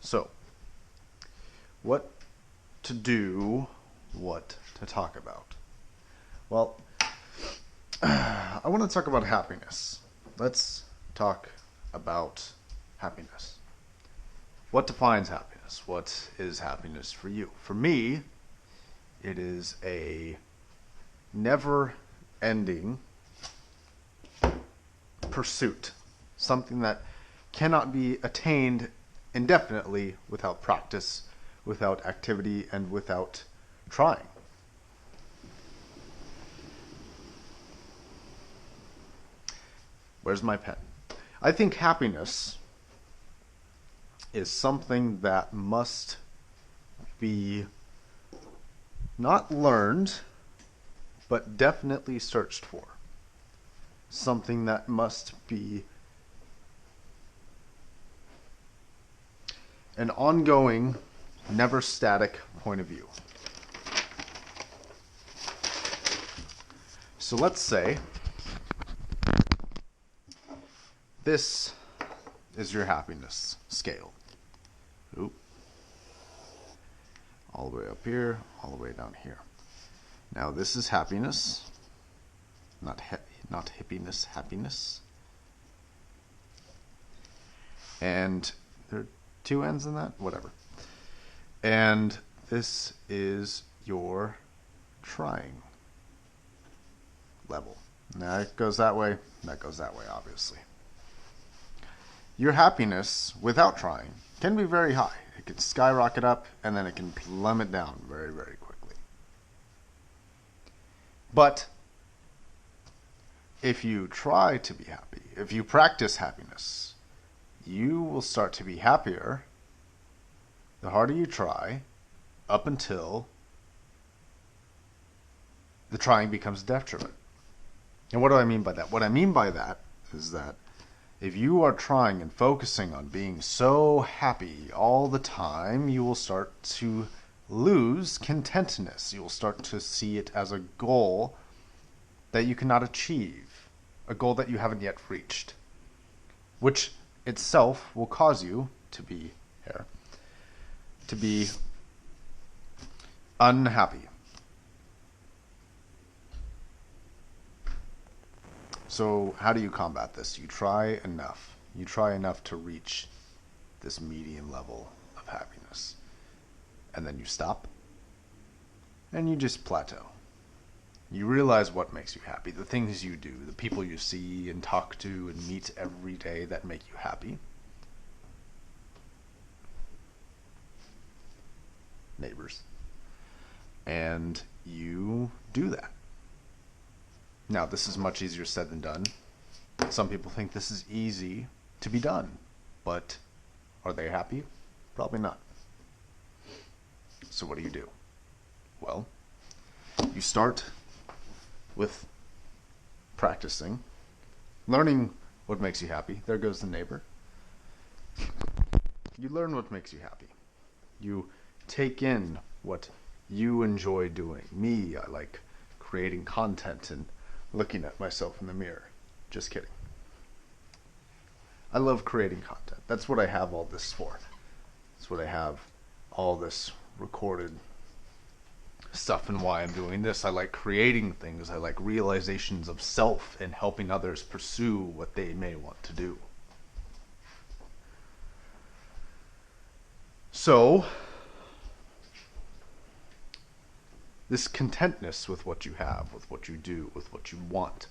So, what to do, what to talk about? Well, I want to talk about happiness. Let's talk about happiness. What defines happiness? What is happiness for you? For me, it is a never-ending pursuit. Something that cannot be attained indefinitely without practice, without activity, and without trying. Where's my pen? I think happiness is something that must be not learned, but definitely searched for. Something that must be an ongoing, never static point of view. So let's say this is your happiness scale. Oop. All the way up here, all the way down here. Now this is happiness, not hippiness, happiness. And there are two ends in that? Whatever. And this is your trying level. Now it goes that way, that goes that way, obviously. Your happiness, without trying, can be very high. It can skyrocket up, and then it can plummet down very, very quickly. But if you try to be happy, if you practice happiness, you will start to be happier the harder you try, up until the trying becomes detriment. And what do I mean by that? What I mean by that is that if you are trying and focusing on being so happy all the time, you will start to lose contentness. You will start to see it as a goal that you cannot achieve, a goal that you haven't yet reached, which itself will cause you to be unhappy. So how do you combat this? You try enough. You try enough to reach this medium level of happiness. And then you stop. And you just plateau. You realize what makes you happy. The things you do. The people you see and talk to and meet every day that make you happy. Neighbors. And you do that. Now, this is much easier said than done. Some people think this is easy to be done, but are they happy? Probably not. So what do? Well, you start with practicing, learning what makes you happy. There goes the neighbor. You learn what makes you happy. You take in what you enjoy doing. Me, I like creating content and looking at myself in the mirror. Just kidding. I love creating content. That's what I have all this for. That's what I have all this recorded stuff and why I'm doing this. I like creating things. I like realizations of self and helping others pursue what they may want to do. So, this contentness with what you have, with what you do, with what you want.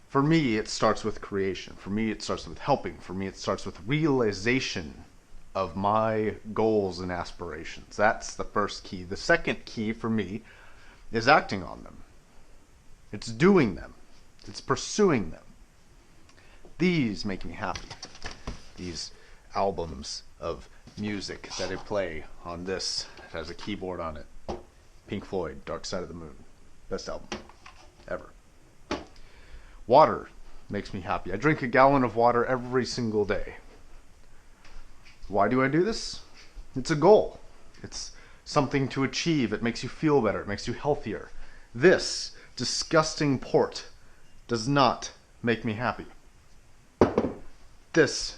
For me, it starts with creation. For me, it starts with helping. For me, it starts with realization of my goals and aspirations. That's the first key. The second key for me is acting on them. It's doing them. It's pursuing them. These make me happy. These albums of music that I play on this. It has a keyboard on it. Pink Floyd, Dark Side of the Moon. Best album ever. Water makes me happy. I drink a gallon of water every single day. Why do I do this? It's a goal. It's something to achieve. It makes you feel better. It makes you healthier. This disgusting port does not make me happy. This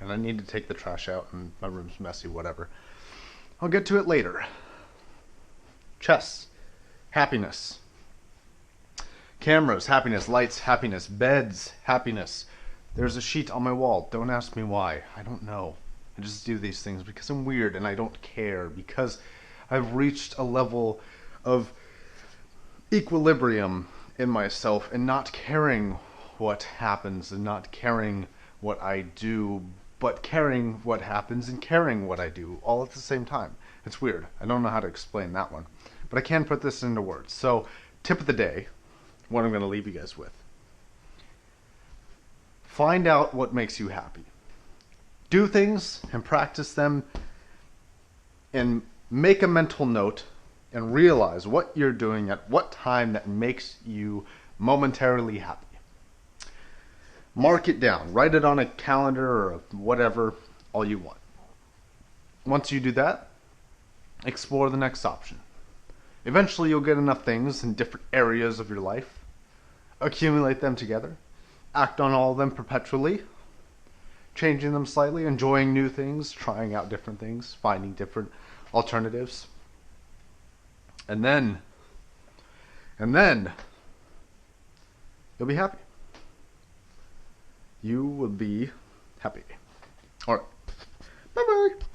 and I need to take the trash out and my room's messy, whatever. I'll get to it later. Chess, happiness. Cameras, happiness. Lights, happiness. Beds, happiness. There's a sheet on my wall. Don't ask me why. I don't know. I just do these things because I'm weird and I don't care, because I've reached a level of equilibrium in myself and not caring what happens and not caring what I do, but caring what happens and caring what I do all at the same time. It's weird. I don't know how to explain that one, but I can put this into words. So, tip of the day, what I'm going to leave you guys with. Find out what makes you happy. Do things and practice them and make a mental note and realize what you're doing at what time that makes you momentarily happy. Mark it down. Write it on a calendar or whatever, all you want. Once you do that, explore the next option. Eventually you'll get enough things in different areas of your life. Accumulate them together. Act on all of them perpetually. Changing them slightly, enjoying new things, trying out different things, finding different alternatives. And then you'll be happy. You will be happy. All right. Bye-bye.